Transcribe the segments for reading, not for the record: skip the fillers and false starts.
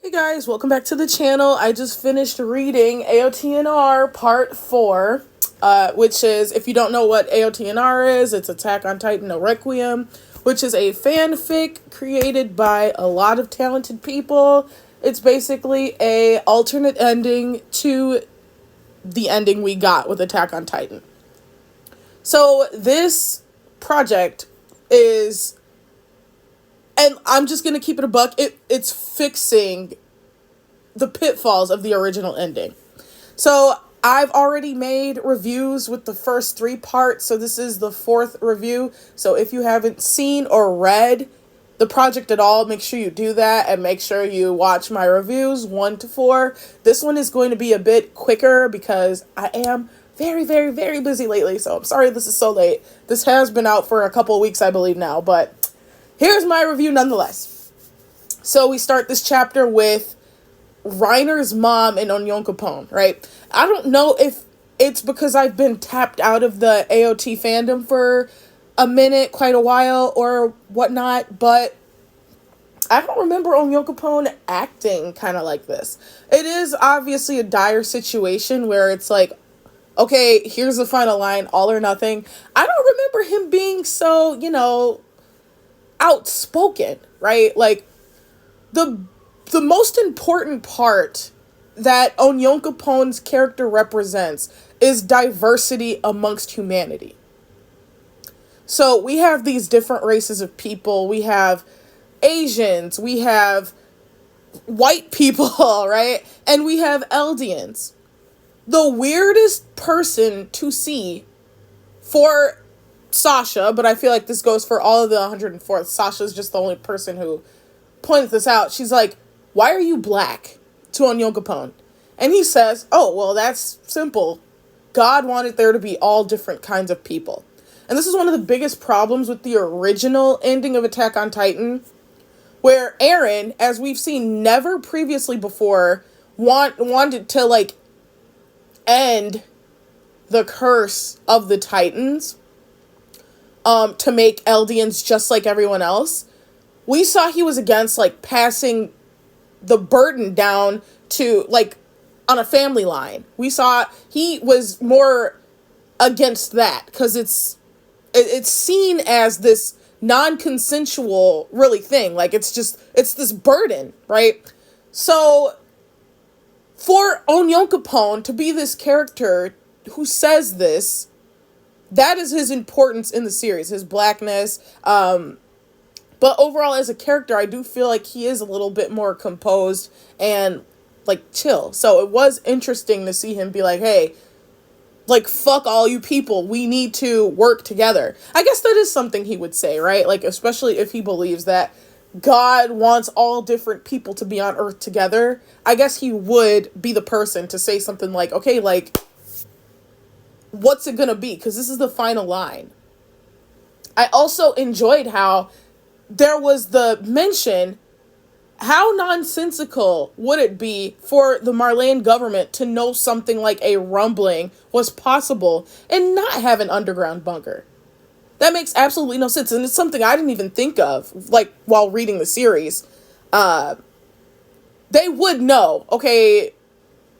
Hey guys, welcome back to the channel. I just finished reading AOTR Part 4, which is, if you don't know what AOTR is, it's Attack on Titan, a Requiem, which is a fanfic created by a lot of talented people. It's basically a alternate ending to the ending we got with Attack on Titan. So this project is, and I'm just going to keep it a buck, it's fixing the pitfalls of the original ending. So I've already made reviews with the first 3 parts, so this is the 4th review. So if you haven't seen or read the project at all, make sure you do that, and make sure you watch my reviews 1 to 4. This one is going to be a bit quicker because I am very, very, very busy lately, so I'm sorry this is so late. This has been out for a couple of weeks, I believe now, but here's my review nonetheless. So we start this chapter with Reiner's mom and Onyonkopon, right? I don't know if it's because I've been tapped out of the AOT fandom for a minute, quite a while, or whatnot, but I don't remember Onyonkopon acting kind of like this. It is obviously a dire situation where it's like, okay, here's the final line, all or nothing. I don't remember him being so, outspoken, right? Like, the most important part that Onyonkopon's character represents is diversity amongst humanity. So we have these different races of people. We have Asians, we have white people, right? And we have Eldians. The weirdest person to see for Sasha, but I feel like this goes for all of the 104th. Sasha's just the only person who pointed this out. She's like, why are you black? To Onyonkopon. And he says, oh, well, that's simple. God wanted there to be all different kinds of people. And this is one of the biggest problems with the original ending of Attack on Titan, where Eren, as we've seen never previously before, wanted to, end the curse of the Titans, to make Eldians just like everyone else. We saw he was against, passing the burden down to, on a family line. We saw he was more against that, because it's seen as this non-consensual, really, thing. It's this burden, right? So, for Onyonkopon to be this character who says this, that is his importance in the series, his blackness. But overall, as a character, I do feel like he is a little bit more composed and, chill. So it was interesting to see him be like, hey, fuck all you people. We need to work together. I guess that is something he would say, right? Especially if he believes that God wants all different people to be on Earth together. I guess he would be the person to say something like, okay, what's it gonna be? Because this is the final line. I also enjoyed how there was the mention, how nonsensical would it be for the Marleyan government to know something like a rumbling was possible and not have an underground bunker? That makes absolutely no sense, and it's something I didn't even think of, while reading the series. They would know, okay,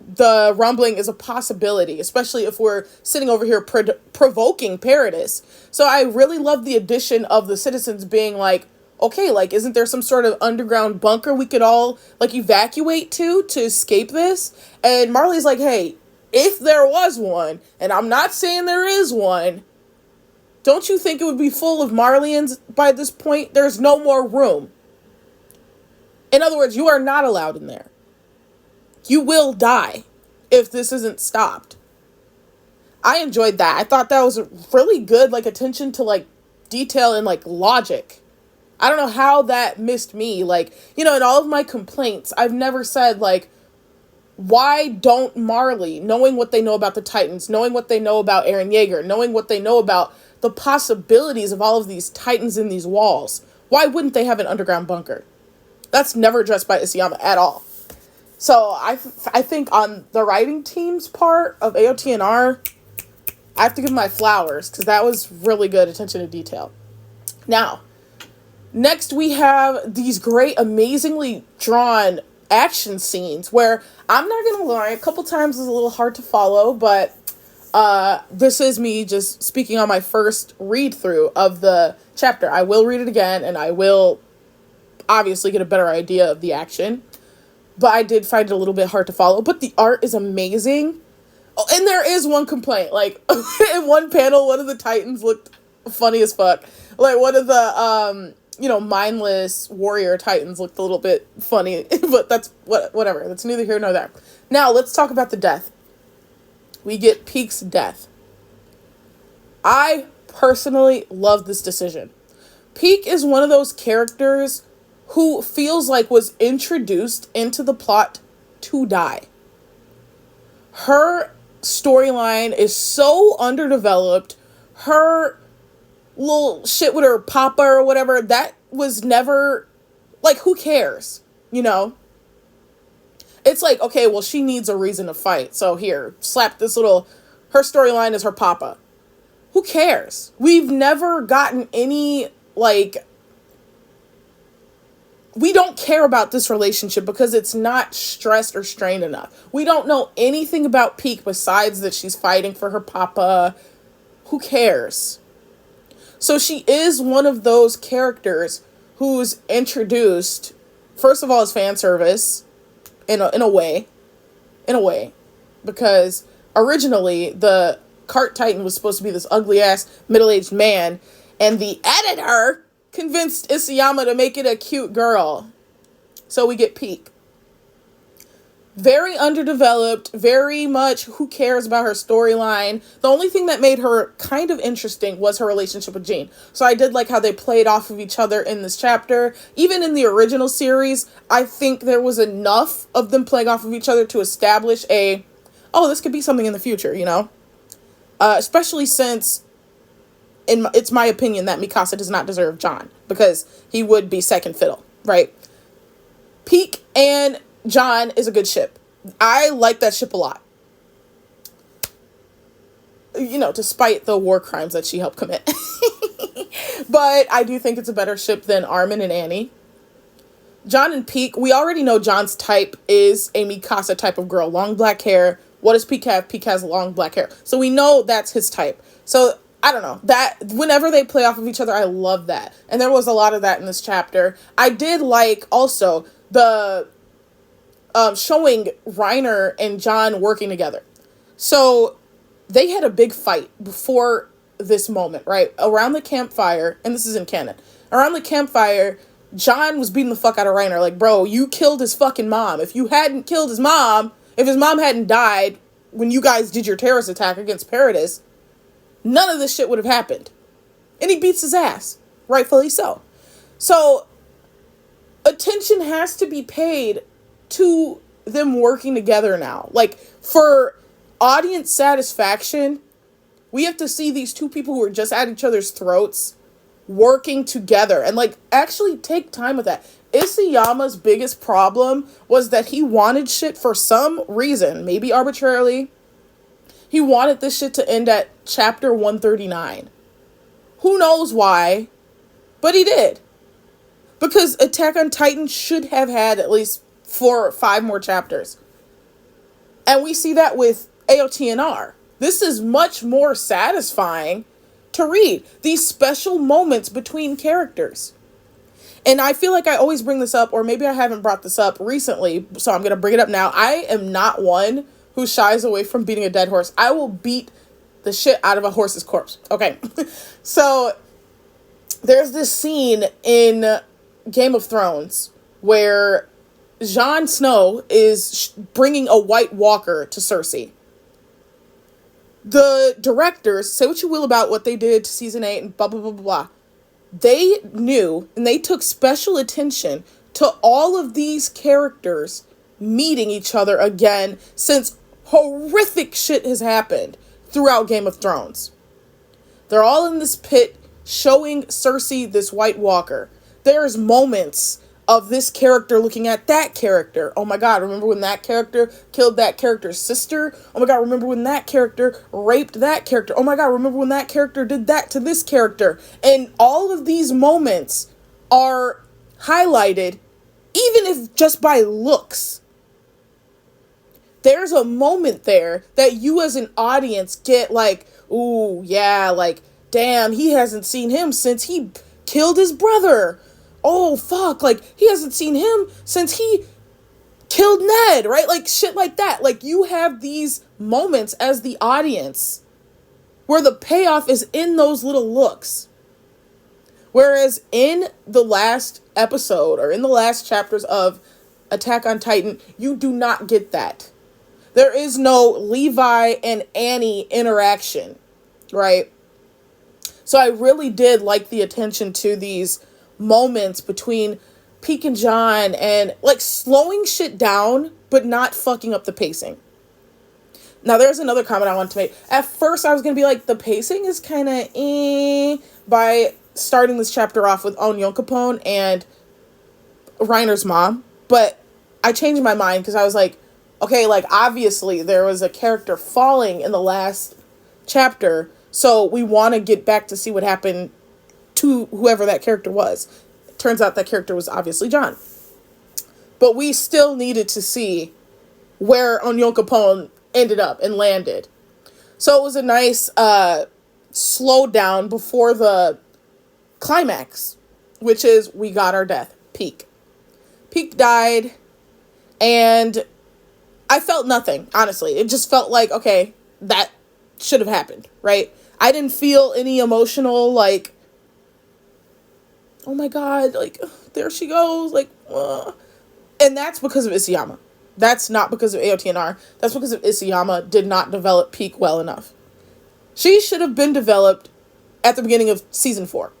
the rumbling is a possibility, especially if we're sitting over here provoking Paradis. So I really love the addition of the citizens being like, okay, isn't there some sort of underground bunker we could all, evacuate to escape this? And Marley's like, hey, if there was one, and I'm not saying there is one, don't you think it would be full of Marleyans by this point? There's no more room. In other words, you are not allowed in there. You will die if this isn't stopped. I enjoyed that. I thought that was a really good, attention to, detail and, logic. I don't know how that missed me. In all of my complaints, I've never said, why don't Marley, knowing what they know about the Titans, knowing what they know about Eren Yeager, knowing what they know about the possibilities of all of these Titans in these walls, why wouldn't they have an underground bunker? That's never addressed by Isayama at all. So I think on the writing team's part of AOTR, I have to give my flowers, because that was really good attention to detail. Now, next we have these great, amazingly drawn action scenes where, I'm not gonna lie, a couple times is a little hard to follow, but this is me just speaking on my first read through of the chapter. I will read it again and I will obviously get a better idea of the action, but I did find it a little bit hard to follow. But the art is amazing. Oh, and there is one complaint, like, in one panel, one of the Titans looked funny as fuck. Like, one of the, mindless warrior Titans looked a little bit funny, but that's, whatever. That's neither here nor there. Now, let's talk about the death. We get Peek's death. I personally love this decision. Peek is one of those characters who feels like was introduced into the plot to die. Her storyline is so underdeveloped. Her little shit with her papa or whatever, that was never, like, who cares? You know? It's like, okay, well, she needs a reason to fight. So here, slap this little, her storyline is her papa. Who cares? We've never gotten any, like, we don't care about this relationship because it's not stressed or strained enough. We don't know anything about Peek besides that she's fighting for her papa. Who cares? So she is one of those characters who's introduced, first of all, as fan service, in a way, because originally the Cart Titan was supposed to be this ugly ass middle-aged man, and the editor convinced Isayama to make it a cute girl. So we get Peek. Very underdeveloped, very much who cares about her storyline. The only thing that made her kind of interesting was her relationship with Jean. So I did like how they played off of each other in this chapter. Even in the original series, I think there was enough of them playing off of each other to establish this could be something in the future, you know? Especially since it's my opinion that Mikasa does not deserve John, because he would be second fiddle, right? Peek and John is a good ship. I like that ship a lot. You know, despite the war crimes that she helped commit. But I do think it's a better ship than Armin and Annie. John and Peek, we already know John's type is a Mikasa type of girl. Long black hair. What does Peek have? Peek has long black hair. So we know that's his type. So I don't know, that whenever they play off of each other, I love that. And there was a lot of that in this chapter. I did like also the showing Reiner and John working together. So they had a big fight before this moment, right? Around the campfire, and this is in canon. Around the campfire, John was beating the fuck out of Reiner. Like, bro, you killed his fucking mom. If you hadn't killed his mom, if his mom hadn't died when you guys did your terrorist attack against Paradis, none of this shit would have happened. And he beats his ass. Rightfully so. So, attention has to be paid to them working together now. Like, for audience satisfaction, we have to see these two people who are just at each other's throats working together. And, like, actually take time with that. Isayama's biggest problem was that he wanted shit for some reason, maybe arbitrarily. He wanted this shit to end at chapter 139. Who knows why, but he did. Because Attack on Titan should have had at least 4 or 5 more chapters. And we see that with AOTR. This is much more satisfying to read. These special moments between characters. And I feel like I always bring this up, or maybe I haven't brought this up recently, so I'm going to bring it up now. I am not one who shies away from beating a dead horse. I will beat the shit out of a horse's corpse. Okay. So there's this scene in Game of Thrones where Jon Snow is bringing a White Walker to Cersei. The directors, say what you will about what they did to season 8 and blah, blah, blah, blah. They knew and they took special attention to all of these characters meeting each other again since horrific shit has happened throughout Game of Thrones. They're all in this pit showing Cersei this White Walker. There's moments of this character looking at that character. Oh my god, remember when that character killed that character's sister? Oh my god, remember when that character raped that character? Oh my god, remember when that character did that to this character? And all of these moments are highlighted even if just by looks. There's a moment there that you as an audience get like, ooh, yeah, like, damn, he hasn't seen him since he killed his brother. Oh, fuck, like, he hasn't seen him since he killed Ned, right? Like, shit like that. Like, you have these moments as the audience where the payoff is in those little looks. Whereas in the last episode, or in the last chapters of Attack on Titan, you do not get that. There is no Levi and Annie interaction, right? So I really did like the attention to these moments between Peak and John, and like slowing shit down, but not fucking up the pacing. Now there's another comment I want to make. At first I was going to be like, the pacing is kind of by starting this chapter off with Onyonkopon and Reiner's mom. But I changed my mind because I was like, okay, like, obviously there was a character falling in the last chapter, so we want to get back to see what happened to whoever that character was. Turns out that character was obviously John. But we still needed to see where Onyonkopon ended up and landed. So it was a nice slow down before the climax, which is we got our death. Peak. Peak died, and I felt nothing, honestly. It just felt like, okay, that should have happened, right? I didn't feel any emotional, like, oh my god, like, there she goes, like, and that's because of Isayama. That's not because of AOTNR. That's because of Isayama did not develop Peak well enough. She should have been developed at the beginning of season 4.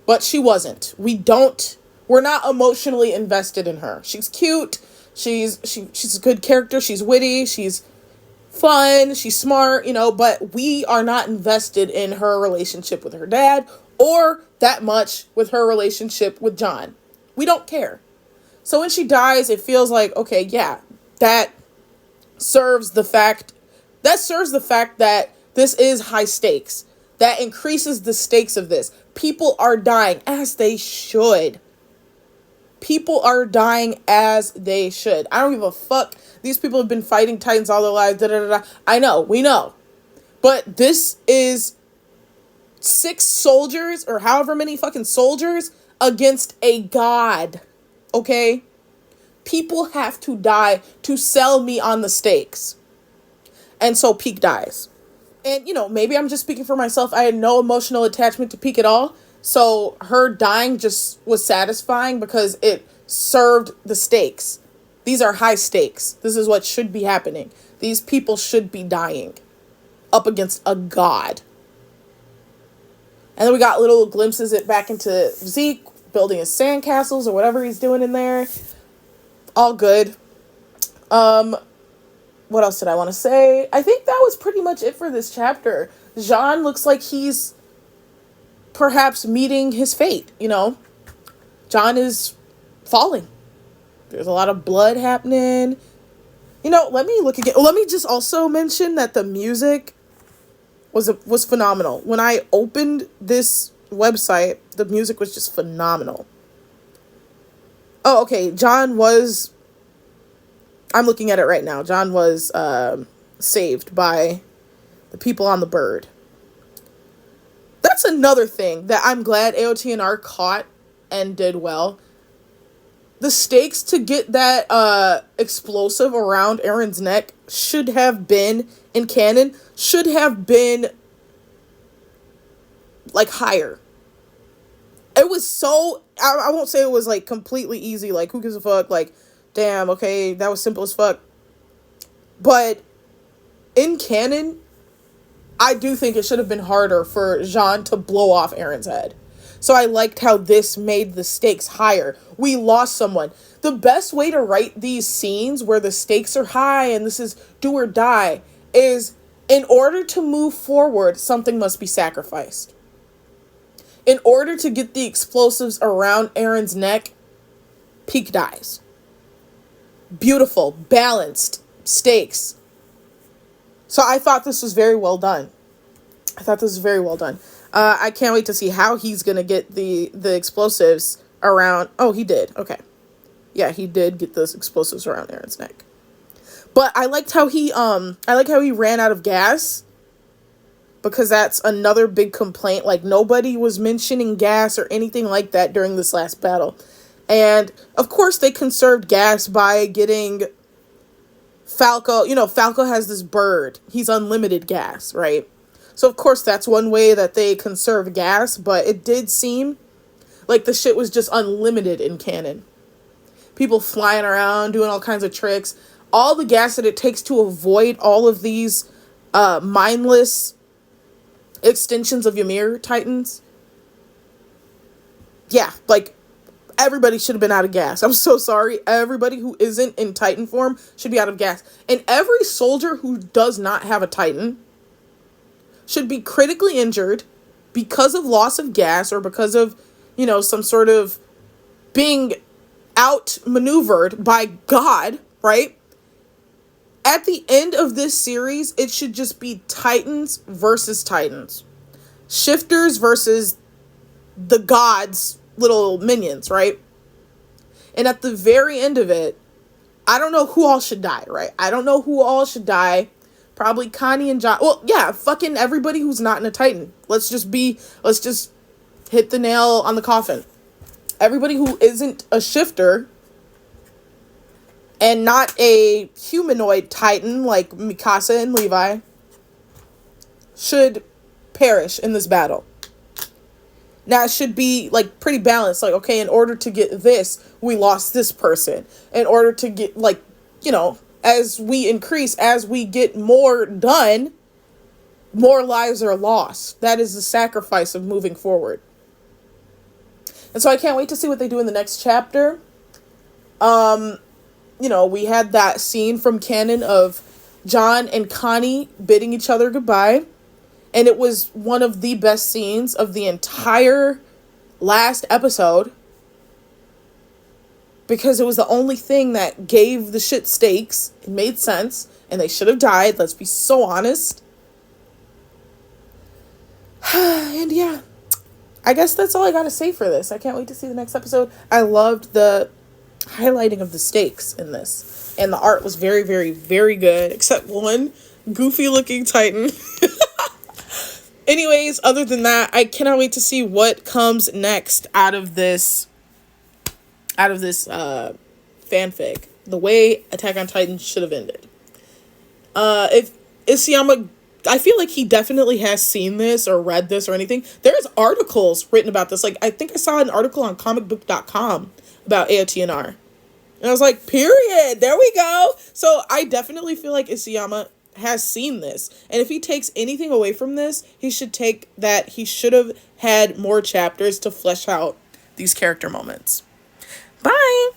But she wasn't. We're not emotionally invested in her. She's cute. She's a good character. She's witty. She's fun. She's smart, but we are not invested in her relationship with her dad or that much with her relationship with John. We don't care. So when she dies, it feels like, okay, yeah, that serves the fact that this is high stakes. That increases the stakes of this. People are dying, as they should. People are dying as they should. I don't give a fuck. These people have been fighting Titans all their lives. I know, we know. But this is 6 soldiers, or however many fucking soldiers, against a god. Okay? People have to die to sell me on the stakes. And so Peak dies. And, maybe I'm just speaking for myself. I had no emotional attachment to Peak at all. So her dying just was satisfying because it served the stakes. These are high stakes. This is what should be happening. These people should be dying up against a god. And then we got little glimpses back into Zeke building his sandcastles or whatever he's doing in there. All good. What else did I want to say? I think that was pretty much it for this chapter. Jean looks like he's perhaps meeting his fate, John is falling. There's a lot of blood happening. Let me look again. Let me just also mention that the music was phenomenal. When I opened this website, the music was just phenomenal. Oh, okay. I'm looking at it right now. John was saved by the people on the bird. That's another thing that I'm glad AOTNR caught and did well. The stakes to get that explosive around Aaron's neck should have been, in canon, should have been, like, higher. It was so, I won't say it was, like, completely easy, like, who gives a fuck, like, damn, okay, that was simple as fuck. But in canon, I do think it should have been harder for Jean to blow off Aaron's head. So I liked how this made the stakes higher. We lost someone. The best way to write these scenes where the stakes are high and this is do or die is, in order to move forward, something must be sacrificed. In order to get the explosives around Aaron's neck, Peak dies. Beautiful, balanced stakes. So I thought this was very well done. I can't wait to see how he's going to get the explosives around. Oh, he did. Okay. Yeah, he did get those explosives around Aaron's neck. But I liked how he ran out of gas, because that's another big complaint. Like, nobody was mentioning gas or anything like that during this last battle. And of course they conserved gas by getting Falco. You know, Falco has this bird. He's unlimited gas, right? So of course that's one way that they conserve gas, but it did seem like the shit was just unlimited in canon. People flying around, doing all kinds of tricks. All the gas that it takes to avoid all of these mindless extensions of Ymir Titans. Yeah, like, everybody should have been out of gas. I'm so sorry. Everybody who isn't in Titan form should be out of gas. And every soldier who does not have a Titan should be critically injured because of loss of gas, or because of, you know, some sort of being outmaneuvered by God, right? At the end of this series, it should just be Titans versus Titans. Shifters versus the gods' little minions, right? And at the very end of it, I don't know who all should die, right? I don't know who all should die. Probably Connie and John. Well, yeah, fucking everybody who's not in a Titan. Let's just hit the nail on the coffin. Everybody who isn't a shifter and not a humanoid Titan like Mikasa and Levi should perish in this battle. Now, it should be, like, pretty balanced. Like, okay, in order to get this, we lost this person. In order to get, like, you know, as we increase, as we get more done, more lives are lost. That is the sacrifice of moving forward. And so I can't wait to see what they do in the next chapter. You know, we had that scene from canon of John and Connie bidding each other goodbye. And it was one of the best scenes of the entire last episode, because it was the only thing that gave the shit stakes. It made sense, and they should have died. Let's be so honest. And yeah, I guess that's all I gotta say for this. I can't wait to see the next episode. I loved the highlighting of the stakes in this, and the art was very, very, very good, except one goofy looking Titan. Anyways, other than that, I cannot wait to see what comes next out of this fanfic. The way Attack on Titan should have ended. If Isayama, I feel like he definitely has seen this or read this or anything. There's articles written about this. Like, I think I saw an article on comicbook.com about AOTR. And I was like, period, there we go. So I definitely feel like Isayama has seen this. And if he takes anything away from this, he should take that he should have had more chapters to flesh out these character moments. Bye!